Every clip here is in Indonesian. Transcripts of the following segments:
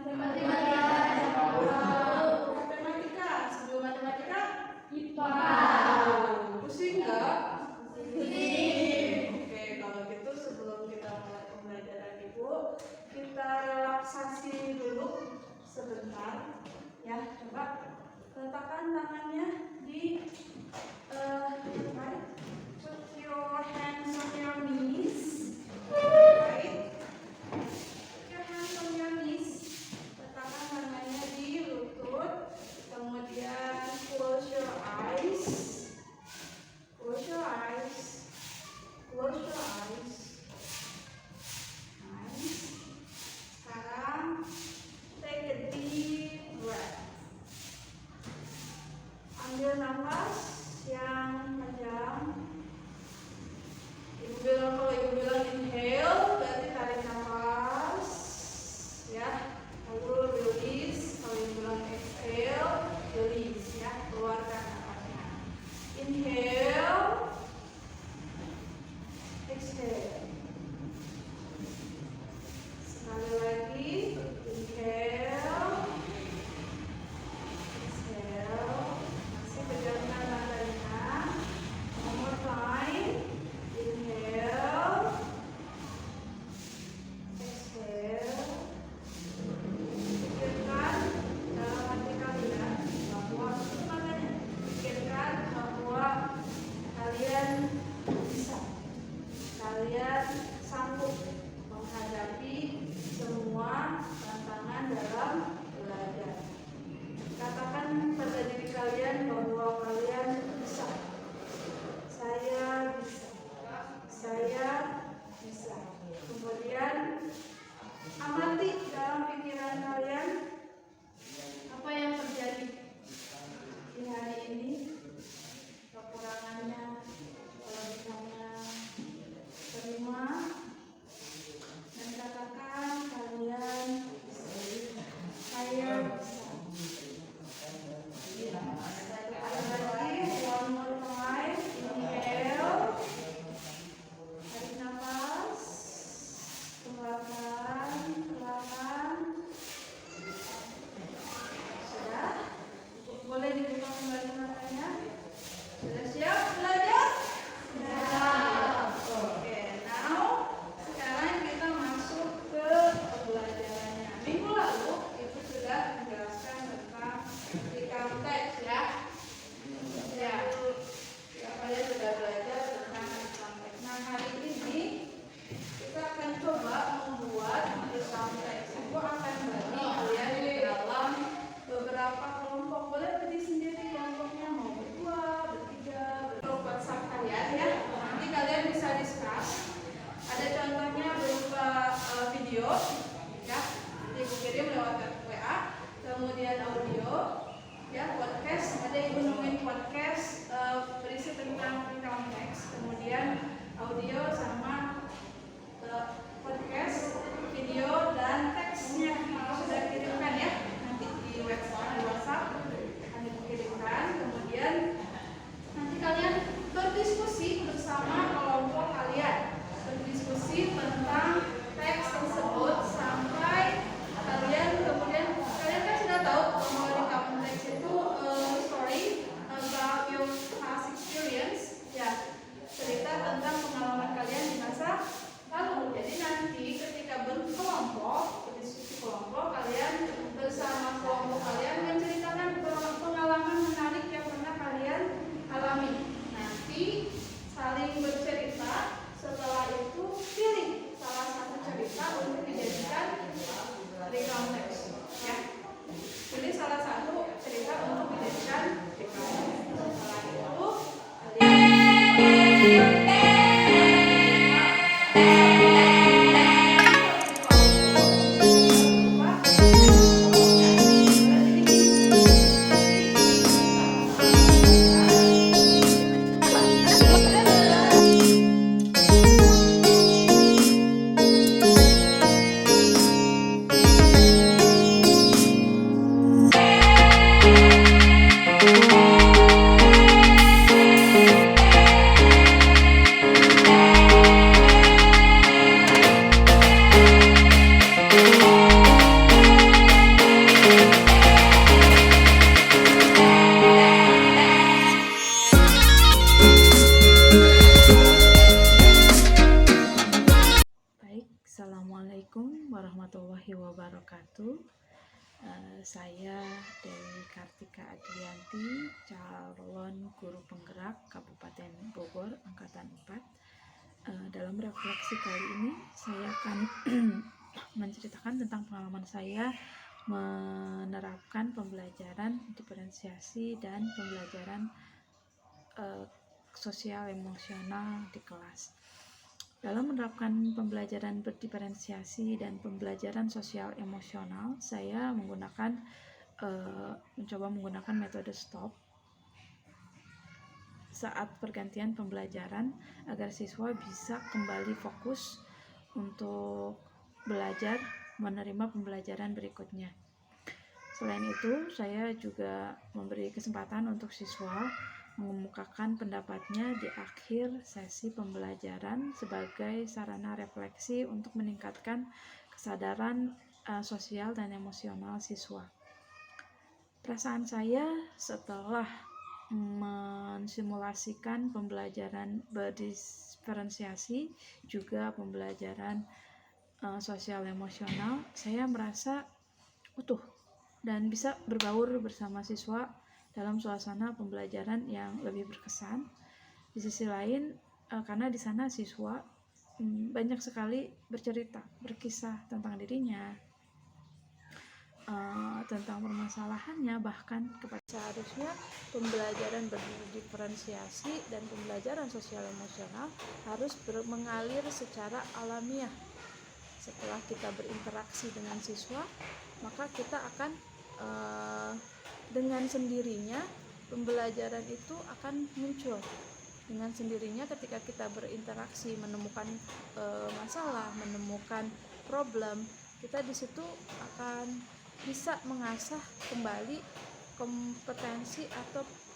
Matematika. Sebelum matematika IPA. Pusing nggak? Oke, kalau gitu sebelum kita mulai pembelajaran Ibu, kita relaksasi dulu sebentar. Ya, coba letakkan tangannya di put your hands on your knees. Right? Put your hands on your knees. Letakkan tangannya di lutut. Kemudian close your eyes. Close your eyes. Close your eyes. Nice. Sekarang take a deep breath. Ambil nafas yang panjang. Kalau ibu bilang inhale, berarti tarik nafas, ya. Lalu release. Kalau ibu bilang exhale, release, ya. Keluarkan nafasnya. Inhale, exhale. Sekali lagi, inhale, exhale. Masih pejamkan matanya. One more time. Inhale, wabarakatuh. Saya Dewi Kartika Adrianti, calon guru penggerak Kabupaten Bogor Angkatan 4. Dalam refleksi kali ini saya akan menceritakan tentang pengalaman saya menerapkan pembelajaran diferensiasi dan pembelajaran sosial emosional di kelas. Dalam menerapkan pembelajaran berdiferensiasi dan pembelajaran sosial emosional, saya mencoba menggunakan metode STOP saat pergantian pembelajaran agar siswa bisa kembali fokus untuk belajar menerima pembelajaran berikutnya. Selain itu, saya juga memberi kesempatan untuk siswa mengemukakan pendapatnya di akhir sesi pembelajaran sebagai sarana refleksi untuk meningkatkan kesadaran sosial dan emosional siswa. Perasaan saya setelah mensimulasikan pembelajaran berdiferensiasi juga pembelajaran sosial emosional, saya merasa utuh dan bisa berbaur bersama siswa dalam suasana pembelajaran yang lebih berkesan. Di sisi lain, karena di sana siswa banyak sekali bercerita, berkisah tentang dirinya, tentang permasalahannya, bahkan kepada seharusnya pembelajaran berdiferensiasi dan pembelajaran sosial emosional harus mengalir secara alamiah. Setelah kita berinteraksi dengan siswa, maka kita akan dengan sendirinya pembelajaran itu akan muncul. Dengan sendirinya ketika kita berinteraksi, menemukan masalah, menemukan problem, kita di situ akan bisa mengasah kembali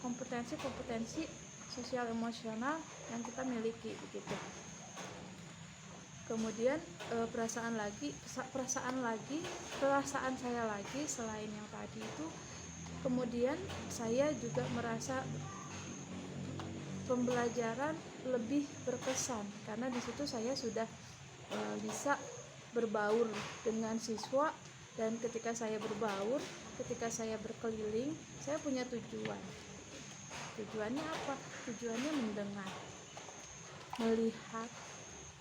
kompetensi sosial emosional yang kita miliki begitu. Kemudian perasaan saya lagi selain yang tadi itu, kemudian saya juga merasa pembelajaran lebih berkesan karena di situ saya sudah bisa berbaur dengan siswa, dan ketika saya berbaur, ketika saya berkeliling, saya punya tujuan. Tujuannya apa? Tujuannya mendengar, melihat,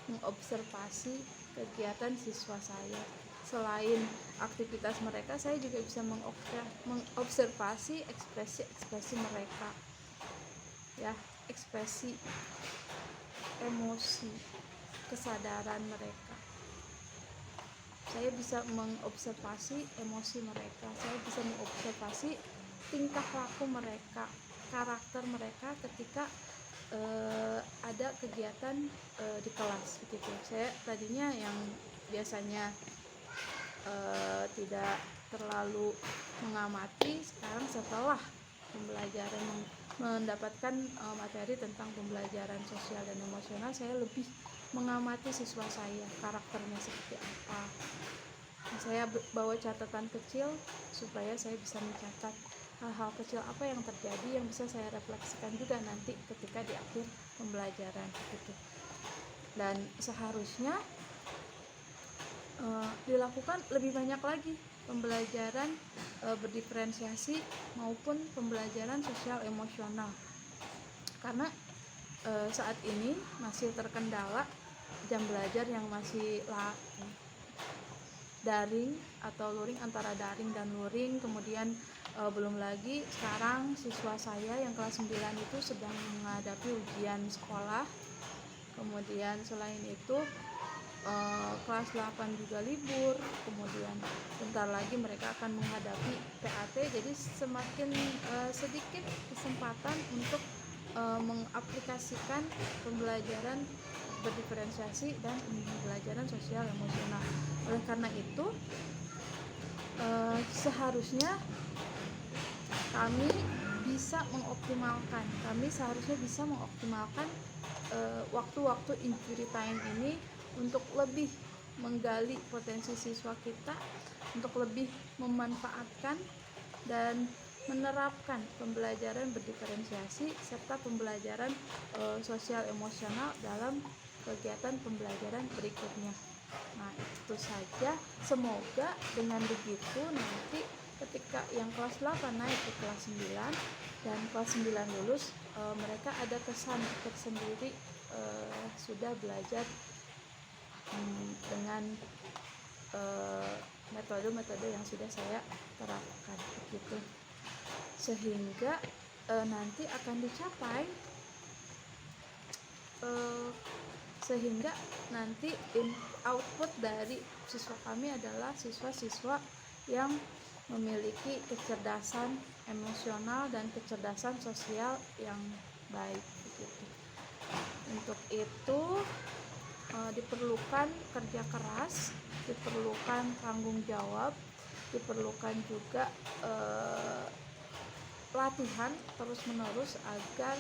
mengobservasi kegiatan siswa saya. Selain aktivitas mereka, saya juga bisa mengobservasi ekspresi mereka, ya, ekspresi emosi, kesadaran mereka. Saya bisa mengobservasi emosi mereka, saya bisa mengobservasi tingkah laku mereka, karakter mereka ketika ada kegiatan di kelas begitu. Saya tadinya yang biasanya tidak terlalu mengamati, sekarang setelah pembelajaran mendapatkan materi tentang pembelajaran sosial dan emosional, saya lebih mengamati siswa saya, karakternya seperti apa. Saya bawa catatan kecil supaya saya bisa mencatat hal-hal kecil apa yang terjadi yang bisa saya refleksikan juga nanti ketika di akhir pembelajaran gitu. Dan seharusnya dilakukan lebih banyak lagi pembelajaran berdiferensiasi maupun pembelajaran sosial emosional, karena saat ini masih terkendala jam belajar yang masih daring atau luring, antara daring dan luring. Kemudian belum lagi sekarang siswa saya yang kelas 9 itu sedang menghadapi ujian sekolah. Kemudian selain itu kelas 8 juga libur. Kemudian bentar lagi mereka akan menghadapi PAT. Jadi semakin sedikit kesempatan untuk mengaplikasikan pembelajaran berdiferensiasi dan pembelajaran sosial emosional. Oleh karena itu seharusnya kami seharusnya bisa mengoptimalkan waktu-waktu injury time ini untuk lebih menggali potensi siswa kita, untuk lebih memanfaatkan dan menerapkan pembelajaran berdiferensiasi serta pembelajaran sosial emosional dalam kegiatan pembelajaran berikutnya. Nah, itu saja. Semoga dengan begitu nanti ketika yang kelas 8 naik ke kelas 9 dan kelas 9 lulus, mereka ada kesan tersendiri sudah belajar dengan metode-metode yang sudah saya terapkan begitu, sehingga nanti akan dicapai sehingga nanti output dari siswa kami adalah siswa-siswa yang memiliki kecerdasan emosional dan kecerdasan sosial yang baik begitu. Untuk itu diperlukan kerja keras, diperlukan tanggung jawab, diperlukan juga latihan terus-menerus agar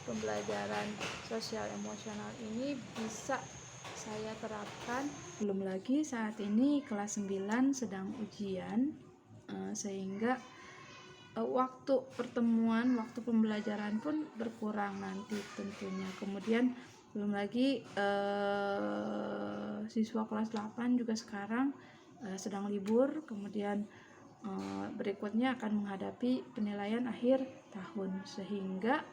pembelajaran sosial emosional ini bisa saya terapkan. Belum lagi saat ini kelas 9 sedang ujian, sehingga waktu pertemuan, waktu pembelajaran pun berkurang nanti tentunya. Kemudian belum lagi siswa kelas 8 juga sekarang sedang libur, kemudian berikutnya akan menghadapi penilaian akhir tahun, sehingga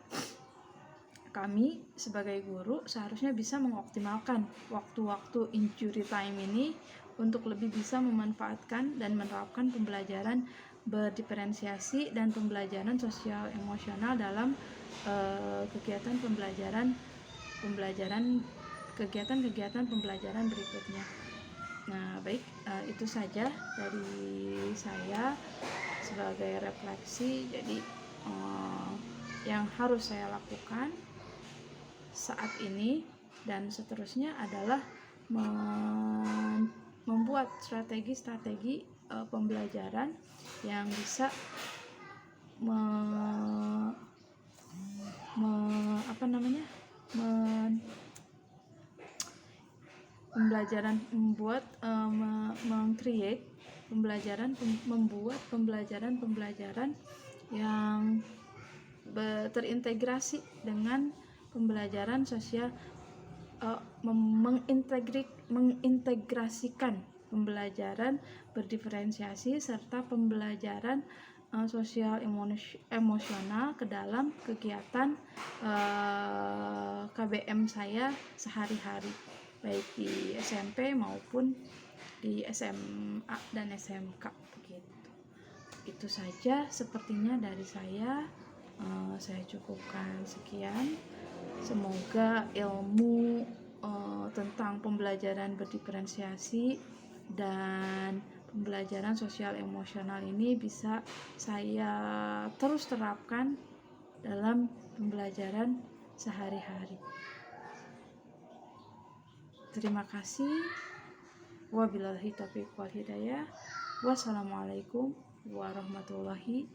kami sebagai guru seharusnya bisa mengoptimalkan waktu-waktu injury time ini untuk lebih bisa memanfaatkan dan menerapkan pembelajaran berdiferensiasi dan pembelajaran sosial emosional dalam kegiatan pembelajaran berikutnya. Nah, baik, itu saja dari saya sebagai refleksi. Jadi yang harus saya lakukan saat ini dan seterusnya adalah membuat strategi-strategi pembelajaran yang bisa membuat pembelajaran yang terintegrasi dengan pembelajaran sosial, mengintegrasikan pembelajaran berdiferensiasi serta pembelajaran sosial emosional ke dalam kegiatan KBM saya sehari-hari, baik di SMP maupun di SMA dan SMK begitu. Itu saja sepertinya dari saya. Saya cukupkan sekian. Semoga ilmu tentang pembelajaran berdiferensiasi dan pembelajaran sosial emosional ini bisa saya terus terapkan dalam pembelajaran sehari-hari. Terima kasih. Wabillahi taufiq wal hidayah. Wassalamualaikum warahmatullahi